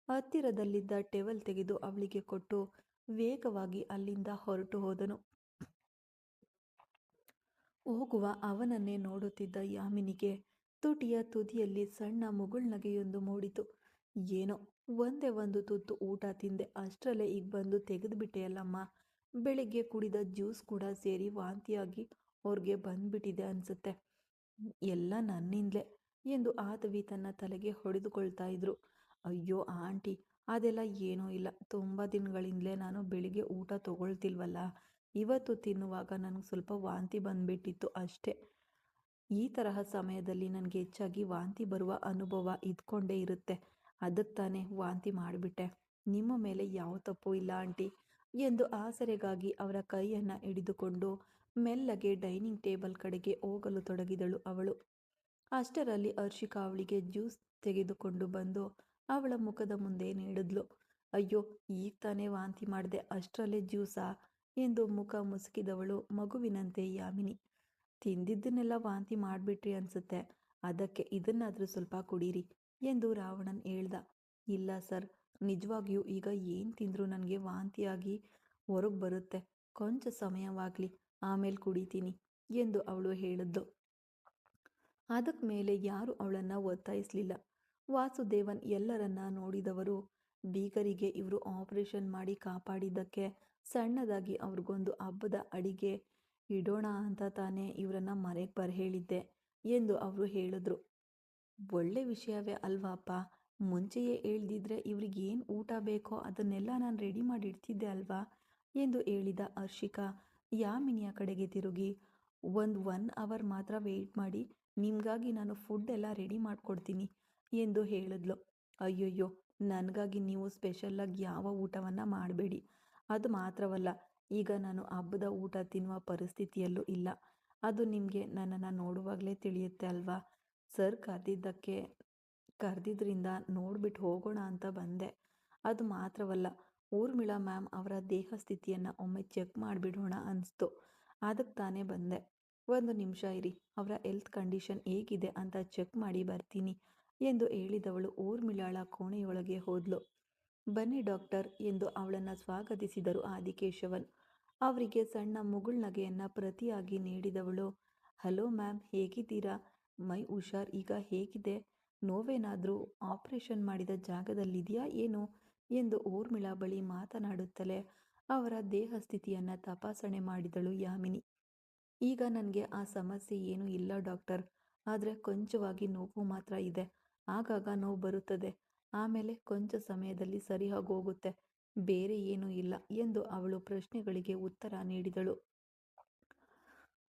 ಹತ್ತಿರದಲ್ಲಿದ್ದ ಟೆವಲ್ ತೆಗೆದು ಅವಳಿಗೆ ಕೊಟ್ಟು ವೇಗವಾಗಿ ಅಲ್ಲಿಂದ ಹೊರಟು ಹೋದನು. ಹೋಗುವ ಅವನನ್ನೇ ನೋಡುತ್ತಿದ್ದ ಯಾಮಿನಿಗೆ ತುಟಿಯ ತುದಿಯಲ್ಲಿ ಸಣ್ಣ ಮುಗುಳ್ನಗೆಯೊಂದು ಮೂಡಿತು. ಏನೋ ಒಂದೇ ಒಂದು ತುತ್ತು ಊಟ ತಿಂದೆ, ಅಷ್ಟರಲ್ಲೇ ಈಗ ಬಂದು ತೆಗೆದುಬಿಟ್ಟೆಯಲ್ಲಮ್ಮ. ಬೆಳಿಗ್ಗೆ ಕುಡಿದ ಜ್ಯೂಸ್ ಕೂಡ ಸೇರಿ ವಾಂತಿಯಾಗಿ ಅವ್ರಿಗೆ ಬಂದ್ಬಿಟ್ಟಿದೆ ಅನ್ಸುತ್ತೆ. ಎಲ್ಲ ನನ್ನಿಂದಲೇ ಎಂದು ಆತವಿ ತನ್ನ ತಲೆಗೆ ಹೊಡೆದುಕೊಳ್ತಾ ಇದ್ರು. ಅಯ್ಯೋ ಆಂಟಿ, ಅದೆಲ್ಲ ಏನೂ ಇಲ್ಲ. ತುಂಬ ದಿನಗಳಿಂದಲೇ ನಾನು ಬೆಳಿಗ್ಗೆ ಊಟ ತಗೊಳ್ತಿಲ್ವಲ್ಲ, ಇವತ್ತು ತಿನ್ನುವಾಗ ನನಗೆ ಸ್ವಲ್ಪ ವಾಂತಿ ಬಂದ್ಬಿಟ್ಟಿತ್ತು ಅಷ್ಟೇ. ಈ ತರಹ ಸಮಯದಲ್ಲಿ ನನಗೆ ಹೆಚ್ಚಾಗಿ ವಾಂತಿ ಬರುವ ಅನುಭವ ಇದ್ಕೊಂಡೇ ಇರುತ್ತೆ. ಅದಕ್ಕೆ ತಾನೇ ವಾಂತಿ ಮಾಡಿಬಿಟ್ಟೆ. ನಿಮ್ಮ ಮೇಲೆ ಯಾವ ತಪ್ಪು ಇಲ್ಲ ಆಂಟಿ ಎಂದು ಆಸರೆಗಾಗಿ ಅವರ ಕೈಯನ್ನು ಹಿಡಿದುಕೊಂಡು ಮೆಲ್ಲಗೆ ಡೈನಿಂಗ್ ಟೇಬಲ್ ಕಡೆಗೆ ಹೋಗಲು ತೊಡಗಿದಳು ಅವಳು. ಅಷ್ಟರಲ್ಲಿ ಹರ್ಷಿಕಾ ಅವಳಿಗೆ ಜ್ಯೂಸ್ ತೆಗೆದುಕೊಂಡು ಬಂದು ಅವಳ ಮುಖದ ಮುಂದೆ ನೀಡಿದ್ಲು. ಅಯ್ಯೋ, ಈಗ ತಾನೇ ವಾಂತಿ ಮಾಡಿದೆ, ಅಷ್ಟರಲ್ಲೇ ಜ್ಯೂಸಾ ಎಂದು ಮುಖ ಮುಸುಕಿದವಳು ಮಗುವಿನಂತೆ ಯಾಮಿನಿ. ತಿಂದಿದ್ದನ್ನೆಲ್ಲ ವಾಂತಿ ಮಾಡಿಬಿಟ್ರಿ ಅನ್ಸುತ್ತೆ, ಅದಕ್ಕೆ ಇದನ್ನಾದರೂ ಸ್ವಲ್ಪ ಕುಡೀರಿ ಎಂದು ರಾವಣನ್ ಹೇಳ್ದ. ಇಲ್ಲ ಸರ್, ನಿಜವಾಗಿಯೂ ಈಗ ಏನು ತಿಂದರೂ ನನಗೆ ವಾಂತಿಯಾಗಿ ಹೊರಗೆ ಬರುತ್ತೆ. ಕೊಂಚ ಸಮಯವಾಗಲಿ, ಆಮೇಲೆ ಕುಡಿತೀನಿ ಎಂದು ಅವಳು ಹೇಳಿದ್ಲು. ಅದಕ್ಕೆ ಮೇಲೆ ಯಾರು ಅವಳನ್ನು ಒತ್ತಾಯಿಸಲಿಲ್ಲ. ವಾಸುದೇವನ್ ಎಲ್ಲರನ್ನ ನೋಡಿದವರು ಬೀಗರಿಗೆ ಇವರು ಆಪರೇಷನ್ ಮಾಡಿ ಕಾಪಾಡಿದ್ದಕ್ಕೆ ಸಣ್ಣದಾಗಿ ಅವ್ರಿಗೊಂದು ಹಬ್ಬದ ಅಡಿಗೆ ಇಡೋಣ ಅಂತ ತಾನೇ ಇವರನ್ನ ಮನೆಗೆ ಬರಹೇಳಿದ್ದೆ ಎಂದು ಅವರು ಹೇಳಿದ್ರು. ಒಳ್ಳೆ ವಿಷಯವೇ ಅಲ್ವಾಪ್ಪ, ಮುಂಚೆಯೇ ಹೇಳ್ದಿದ್ರೆ ಇವ್ರಿಗೆ ಏನು ಊಟ ಬೇಕೋ ಅದನ್ನೆಲ್ಲ ನಾನು ರೆಡಿ ಮಾಡಿ ಇಡ್ತಿದ್ದೆ ಅಲ್ವಾ ಎಂದು ಹೇಳಿದ ಹರ್ಷಿಕಾ ಯಾಮಿನಿಯ ಕಡೆಗೆ ತಿರುಗಿ, ಒಂದು 1 ಅವರ್ ಮಾತ್ರ ವೆಯ್ಟ್ ಮಾಡಿ, ನಿಮಗಾಗಿ ನಾನು ಫುಡ್ ಎಲ್ಲ ರೆಡಿ ಮಾಡಿಕೊಡ್ತೀನಿ ಎಂದು ಹೇಳಿದ್ಲು. ಅಯ್ಯಯ್ಯೋ, ನನಗಾಗಿ ನೀವು ಸ್ಪೆಷಲ್ಲಾಗಿ ಯಾವ ಊಟವನ್ನು ಮಾಡಬೇಡಿ. ಅದು ಮಾತ್ರವಲ್ಲ, ಈಗ ನಾನು ಹಬ್ಬದ ಊಟ ತಿನ್ನುವ ಪರಿಸ್ಥಿತಿಯಲ್ಲೂ ಇಲ್ಲ. ಅದು ನಿಮಗೆ ನನ್ನನ್ನು ನೋಡುವಾಗಲೇ ತಿಳಿಯುತ್ತೆ ಅಲ್ವಾ. ಸರ್ ಕರೆದಿದ್ರಿಂದ ನೋಡ್ಬಿಟ್ಟು ಹೋಗೋಣ ಅಂತ ಬಂದೆ. ಅದು ಮಾತ್ರವಲ್ಲ, ಊರ್ಮಿಳಾ ಮ್ಯಾಮ್ ಅವರ ದೇಹ ಸ್ಥಿತಿಯನ್ನು ಒಮ್ಮೆ ಚೆಕ್ ಮಾಡಿಬಿಡೋಣ ಅನಿಸ್ತು. ಅದಕ್ಕೆ ತಾನೇ ಬಂದೆ. ಒಂದು ನಿಮಿಷ ಇರಿ, ಅವರ ಹೆಲ್ತ್ ಕಂಡೀಷನ್ ಹೇಗಿದೆ ಅಂತ ಚೆಕ್ ಮಾಡಿ ಬರ್ತೀನಿ ಎಂದು ಹೇಳಿದವಳು ಊರ್ಮಿಳಾಳ ಕೋಣೆಯೊಳಗೆ ಹೋದ್ಲು. ಬನ್ನಿ ಡಾಕ್ಟರ್ ಎಂದು ಅವಳನ್ನು ಸ್ವಾಗತಿಸಿದರು ಆದಿಕೇಶವನ್. ಅವರಿಗೆ ಸಣ್ಣ ಮುಗುಳ್ನಗೆಯನ್ನು ಪ್ರತಿಯಾಗಿ ನೀಡಿದವಳು, ಹಲೋ ಮ್ಯಾಮ್, ಹೇಗಿದ್ದೀರಾ? ಮೈ ಹುಷಾರ್ ಈಗ ಹೇಗಿದೆ? ನೋವೇನಾದರೂ ಆಪರೇಷನ್ ಮಾಡಿದ ಜಾಗದಲ್ಲಿದೆಯಾ ಏನು ಎಂದು ಊರ್ಮಿಳಾ ಬಳಿ ಮಾತನಾಡುತ್ತಲೇ ಅವರ ದೇಹ ಸ್ಥಿತಿಯನ್ನು ತಪಾಸಣೆ ಮಾಡಿದಳು ಯಾಮಿನಿ. ಈಗ ನನಗೆ ಆ ಸಮಸ್ಯೆ ಏನೂ ಇಲ್ಲ ಡಾಕ್ಟರ್, ಆದರೆ ಕೊಂಚವಾಗಿ ನೋವು ಮಾತ್ರ ಇದೆ. ಆಗಾಗ ನೋವು ಬರುತ್ತದೆ, ಆಮೇಲೆ ಕೊಂಚ ಸಮಯದಲ್ಲಿ ಸರಿ ಹೋಗುತ್ತೆ, ಬೇರೆ ಏನೂ ಇಲ್ಲ ಎಂದು ಅವಳು ಪ್ರಶ್ನೆಗಳಿಗೆ ಉತ್ತರ ನೀಡಿದಳು.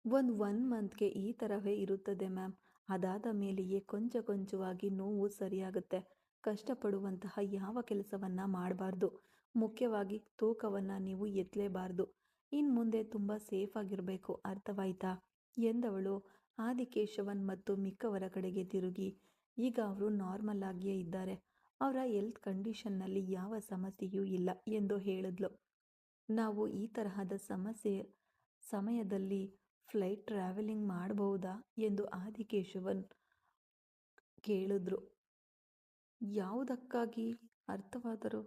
ಒಂದು 1 ಮಂತ್ಗೆ ಈ ಥರವೇ ಇರುತ್ತದೆ ಮ್ಯಾಮ್. ಅದಾದ ಮೇಲೆಯೇ ಕೊಂಚ ಕೊಂಚವಾಗಿ ನೋವು ಸರಿಯಾಗುತ್ತೆ. ಕಷ್ಟಪಡುವಂತಹ ಯಾವ ಕೆಲಸವನ್ನು ಮಾಡಬಾರ್ದು, ಮುಖ್ಯವಾಗಿ ತೂಕವನ್ನು ನೀವು ಎತ್ತಲೇಬಾರ್ದು. ಇನ್ನು ಮುಂದೆ ತುಂಬ ಸೇಫ್ ಆಗಿರಬೇಕು, ಅರ್ಥವಾಯ್ತಾ ಎಂದವಳು ಆದಿಕೇಶವನ್ ಮತ್ತು ಮಿಕ್ಕವರ ಕಡೆಗೆ ತಿರುಗಿ. ಈಗ ಅವರು ನಾರ್ಮಲ್ ಆಗಿಯೇ ಇದ್ದಾರೆ, ಅವರ ಹೆಲ್ತ್ ಕಂಡೀಷನ್ನಲ್ಲಿ ಯಾವ ಸಮಸ್ಯೆಯೂ ಇಲ್ಲ ಎಂದು ಹೇಳಿದ್ಲು. ನಾವು ಈ ತರಹದ ಸಮಯದಲ್ಲಿ ಫ್ಲೈಟ್ ಟ್ರಾವೆಲಿಂಗ್ ಮಾಡಬಹುದಾ ಎಂದು ಆದಿಕೇಶವನ್ ಕೇಳಿದ್ರು. ಯಾವುದಕ್ಕಾಗಿ ಅರ್ಥವಾದರು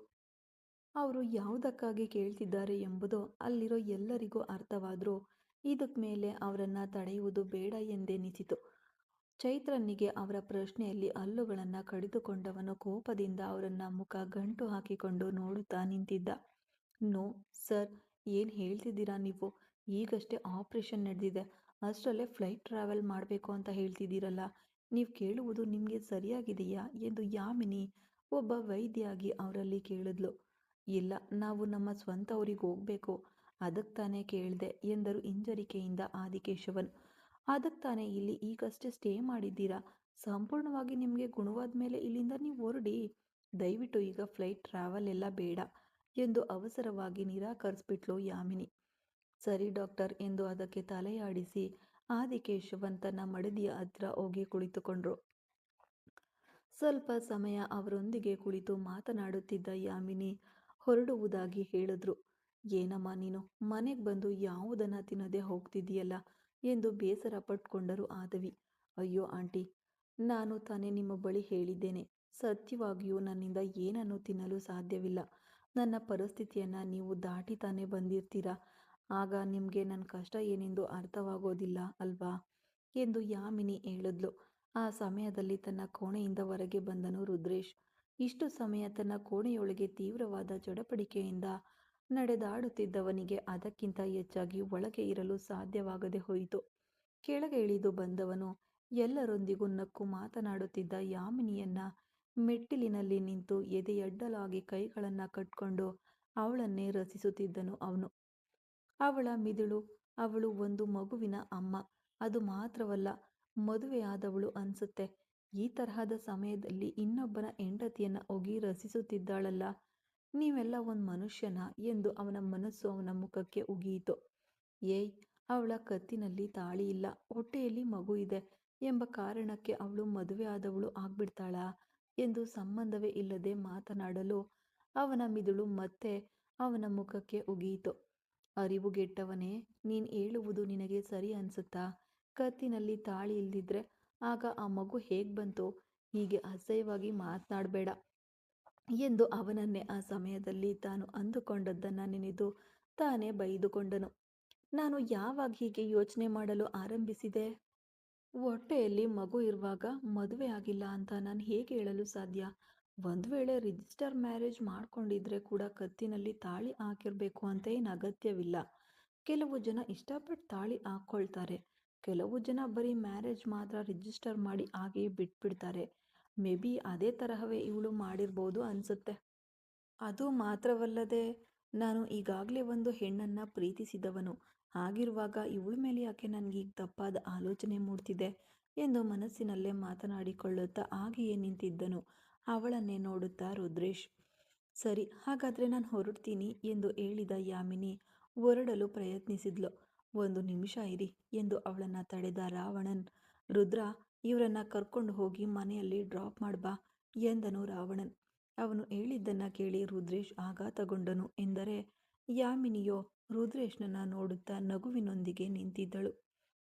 ಅವರು ಯಾವುದಕ್ಕಾಗಿ ಕೇಳ್ತಿದ್ದಾರೆ ಎಂಬುದು ಅಲ್ಲಿರೋ ಎಲ್ಲರಿಗೂ ಅರ್ಥವಾದರೂ ಇದಕ್ಕೆ ಮೇಲೆ ಅವರನ್ನು ತಡೆಯುವುದು ಬೇಡ ಎಂದೆನಿಸಿತು. ಚೈತ್ರನ್ನಿಗೆ ಅವರ ಪ್ರಶ್ನೆಯಲ್ಲಿ ಹಲ್ಲುಗಳನ್ನು ಕಡಿದುಕೊಂಡವನು ಕೋಪದಿಂದ ಅವರನ್ನ ಮುಖ ಗಂಟು ಹಾಕಿಕೊಂಡು ನೋಡುತ್ತಾ ನಿಂತಿದ್ದ. ನೋ ಸರ್, ಏನು ಹೇಳ್ತಿದ್ದೀರಾ ನೀವು? ಈಗಷ್ಟೇ ಆಪರೇಷನ್ ನಡೆದಿದೆ, ಅಷ್ಟರಲ್ಲೇ ಫ್ಲೈಟ್ ಟ್ರಾವೆಲ್ ಮಾಡಬೇಕು ಅಂತ ಹೇಳ್ತಿದ್ದೀರಲ್ಲ, ನೀವು ಕೇಳುವುದು ನಿಮಗೆ ಸರಿಯಾಗಿದೆಯಾ ಎಂದು ಯಾಮಿನಿ ಒಬ್ಬ ವೈದ್ಯಯಾಗಿ ಅವರಲ್ಲಿ ಕೇಳಿದ್ಲು. ಇಲ್ಲ, ನಾವು ನಮ್ಮ ಸ್ವಂತ ಊರಿಗೆ ಹೋಗ್ಬೇಕು, ಅದಕ್ಕೆ ತಾನೇ ಕೇಳಿದೆ ಎಂದರು ಹಿಂಜರಿಕೆಯಿಂದ ಆದಿಕೇಶವನ್. ಅದಕ್ಕೆ ತಾನೇ ಇಲ್ಲಿ ಈಗಷ್ಟೇ ಸ್ಟೇ ಮಾಡಿದ್ದೀರಾ, ಸಂಪೂರ್ಣವಾಗಿ ನಿಮಗೆ ಗುಣವಾದ ಮೇಲೆ ಇಲ್ಲಿಂದ ನೀವು ಹೊರಡಿ. ದಯವಿಟ್ಟು ಈಗ ಫ್ಲೈಟ್ ಟ್ರಾವೆಲ್ ಎಲ್ಲ ಬೇಡ ಎಂದು ಅವಸರವಾಗಿ ನಿರಾಕರಿಸ್ಬಿಟ್ಲು ಯಾಮಿನಿ. ಸರಿ ಡಾಕ್ಟರ್ ಎಂದು ಅದಕ್ಕೆ ತಲೆಯಾಡಿಸಿ ಆದಿಕೇಶವನ್ ತನ್ನ ಮಡದಿಯ ಹತ್ರ ಹೋಗಿ ಕುಳಿತುಕೊಂಡ್ರು. ಸ್ವಲ್ಪ ಸಮಯ ಅವರೊಂದಿಗೆ ಕುಳಿತು ಮಾತನಾಡುತ್ತಿದ್ದ ಯಾಮಿನಿ ಹೊರಡುವುದಾಗಿ ಹೇಳಿದ್ರು. ಏನಮ್ಮ ನೀನು ಮನೆಗೆ ಬಂದು ಯಾವುದನ್ನ ತಿನ್ನದೆ ಹೋಗ್ತಿದ್ದೀಯಲ್ಲ ಎಂದು ಬೇಸರ ಪಟ್ಕೊಂಡರು ಆದವಿ. ಅಯ್ಯೋ ಆಂಟಿ, ನಾನು ತಾನೇ ನಿಮ್ಮ ಬಳಿ ಹೇಳಿದ್ದೇನೆ, ಸತ್ಯವಾಗಿಯೂ ನನ್ನಿಂದ ಏನನ್ನು ತಿನ್ನಲು ಸಾಧ್ಯವಿಲ್ಲ. ನನ್ನ ಪರಿಸ್ಥಿತಿಯನ್ನು ನೀವು ದಾಟಿ ತಾನೇ ಬಂದಿರ್ತೀರಾ, ಆಗ ನಿಮಗೆ ನನ್ನ ಕಷ್ಟ ಏನೆಂದು ಅರ್ಥವಾಗೋದಿಲ್ಲ ಅಲ್ವಾ ಎಂದು ಯಾಮಿನಿ ಹೇಳಿದ್ಲು. ಆ ಸಮಯದಲ್ಲಿ ತನ್ನ ಕೋಣೆಯಿಂದ ಹೊರಗೆ ಬಂದನು ರುದ್ರೇಶ್. ಇಷ್ಟು ಸಮಯ ತನ್ನ ಕೋಣೆಯೊಳಗೆ ತೀವ್ರವಾದ ಚಡಪಡಿಕೆಯಿಂದ ನಡೆದಾಡುತ್ತಿದ್ದವನಿಗೆ ಅದಕ್ಕಿಂತ ಹೆಚ್ಚಾಗಿ ಒಳಗೆ ಇರಲು ಸಾಧ್ಯವಾಗದೆ ಹೋಯಿತು. ಕೆಳಗೆ ಇಳಿದು ಬಂದವನು ಎಲ್ಲರೊಂದಿಗೂ ನಕ್ಕು ಮಾತನಾಡುತ್ತಿದ್ದ ಯಾಮಿನಿಯನ್ನ ಮೆಟ್ಟಿಲಿನಲ್ಲಿ ನಿಂತು ಎದೆಯಡ್ಡಲಾಗಿ ಕೈಗಳನ್ನು ಕಟ್ಕೊಂಡು ಅವಳನ್ನೇ ರಸಿಸುತ್ತಿದ್ದನು ಅವನು. ಅವಳ ಮಿದುಳು, ಅವಳು ಒಂದು ಮಗುವಿನ ಅಮ್ಮ, ಅದು ಮಾತ್ರವಲ್ಲ ಮದುವೆಯಾದವಳು ಅನ್ಸುತ್ತೆ. ಈ ತರಹದ ಸಮಯದಲ್ಲಿ ಇನ್ನೊಬ್ಬನ ಹೆಂಡತಿಯನ್ನ ಹೋಗಿ ರಸಿಸುತ್ತಿದ್ದಾಳಲ್ಲ, ನೀವೆಲ್ಲ ಒಂದು ಮನುಷ್ಯನ ಎಂದು ಅವನ ಮನಸ್ಸು ಅವನ ಮುಖಕ್ಕೆ ಉಗಿಯಿತು. ಏಯ್, ಅವಳ ಕತ್ತಿನಲ್ಲಿ ತಾಳಿ ಇಲ್ಲ, ಹೊಟ್ಟೆಯಲ್ಲಿ ಮಗು ಇದೆ ಎಂಬ ಕಾರಣಕ್ಕೆ ಅವಳು ಮದುವೆ ಆದವಳು ಆಗ್ಬಿಡ್ತಾಳಾ ಎಂದು ಸಂಬಂಧವೇ ಇಲ್ಲದೆ ಮಾತನಾಡಲು ಅವನ ಮಿದುಳು ಮತ್ತೆ ಅವನ ಮುಖಕ್ಕೆ ಉಗಿಯಿತು. ಅರಿವುಗೆಟ್ಟವನೇ, ನೀನು ಹೇಳುವುದು ನಿನಗೆ ಸರಿ ಅನ್ಸುತ್ತಾ? ಕತ್ತಿನಲ್ಲಿ ತಾಳಿ ಇಲ್ದಿದ್ರೆ ಆಗ ಆ ಮಗು ಹೇಗೆ ಬಂತು? ಹೀಗೆ ಅಸಹ್ಯವಾಗಿ ಮಾತನಾಡಬೇಡ ಎಂದು ಅವನನ್ನೇ ಆ ಸಮಯದಲ್ಲಿ ತಾನು ಅಂದುಕೊಂಡದ್ದನ್ನು ನೆನೆದು ತಾನೇ ಬೈದುಕೊಂಡನು. ನಾನು ಯಾವಾಗ ಹೀಗೆ ಯೋಚನೆ ಮಾಡಲು ಆರಂಭಿಸಿದೆ? ಹೊಟ್ಟೆಯಲ್ಲಿ ಮಗು ಇರುವಾಗ ಮದುವೆ ಆಗಿಲ್ಲ ಅಂತ ನಾನು ಹೇಗೆ ಹೇಳಲು ಸಾಧ್ಯ? ಒಂದು ವೇಳೆ ರಿಜಿಸ್ಟರ್ ಮ್ಯಾರೇಜ್ ಮಾಡ್ಕೊಂಡಿದ್ರೆ ಕೂಡ ಕತ್ತಿನಲ್ಲಿ ತಾಳಿ ಹಾಕಿರ್ಬೇಕು ಅಂತ ಏನು ಅಗತ್ಯವಿಲ್ಲ. ಕೆಲವು ಜನ ಇಷ್ಟಪಟ್ಟು ತಾಳಿ ಹಾಕ್ಕೊಳ್ತಾರೆ, ಕೆಲವು ಜನ ಬರೀ ಮ್ಯಾರೇಜ್ ಮಾತ್ರ ರಿಜಿಸ್ಟರ್ ಮಾಡಿ ಹಾಗೆಯೇ ಬಿಟ್ಬಿಡ್ತಾರೆ. ಮೇ ಬಿ ಅದೇ ತರಹವೇ ಇವಳು ಮಾಡಿರ್ಬೋದು ಅನ್ಸುತ್ತೆ. ಅದು ಮಾತ್ರವಲ್ಲದೆ ನಾನು ಈಗಾಗಲೇ ಒಂದು ಹೆಣ್ಣನ್ನು ಪ್ರೀತಿಸಿದವನು. ಹಾಗಿರುವಾಗ ಇವಳ ಮೇಲೆ ಯಾಕೆ ನನಗೀಗ ತಪ್ಪಾದ ಆಲೋಚನೆ ಮೂಡ್ತಿದೆ ಎಂದು ಮನಸ್ಸಿನಲ್ಲೇ ಮಾತನಾಡಿಕೊಳ್ಳುತ್ತಾ ಹಾಗೆಯೇ ನಿಂತಿದ್ದನು ಅವಳನ್ನೇ ನೋಡುತ್ತಾ ರುದ್ರೇಶ್. ಸರಿ, ಹಾಗಾದರೆ ನಾನು ಹೊರಡ್ತೀನಿ ಎಂದು ಹೇಳಿದ ಯಾಮಿನಿ ಹೊರಡಲು ಪ್ರಯತ್ನಿಸಿದ್ಲು. ಒಂದು ನಿಮಿಷ ಇರಿ ಎಂದು ಅವಳನ್ನು ತಡೆದ ರಾವಣನ್. ರುದ್ರ, ಇವರನ್ನ ಕರ್ಕೊಂಡು ಹೋಗಿ ಮನೆಯಲ್ಲಿ ಡ್ರಾಪ್ ಮಾಡ್ಬಾ ಎಂದನು ರಾವಣನ್. ಅವನು ಹೇಳಿದ್ದನ್ನು ಕೇಳಿ ರುದ್ರೇಶ್ ಆಘಾತಗೊಂಡನು. ಎಂದರೆ ಯಾಮಿನಿಯೋ ರುದ್ರೇಶ್ನನ್ನ ನೋಡುತ್ತಾ ನಗುವಿನೊಂದಿಗೆ ನಿಂತಿದ್ದಳು.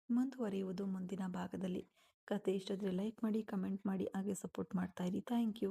ಮುಂದುವರಿಯುವುದು ಮುಂದಿನ ಭಾಗದಲ್ಲಿ. ಕತೆ ಇಷ್ಟಾದರೆ ಲೈಕ್ ಮಾಡಿ, ಕಮೆಂಟ್ ಮಾಡಿ, ಹಾಗೆ ಸಪೋರ್ಟ್ ಮಾಡ್ತಾ ಇರಿ. Thank you.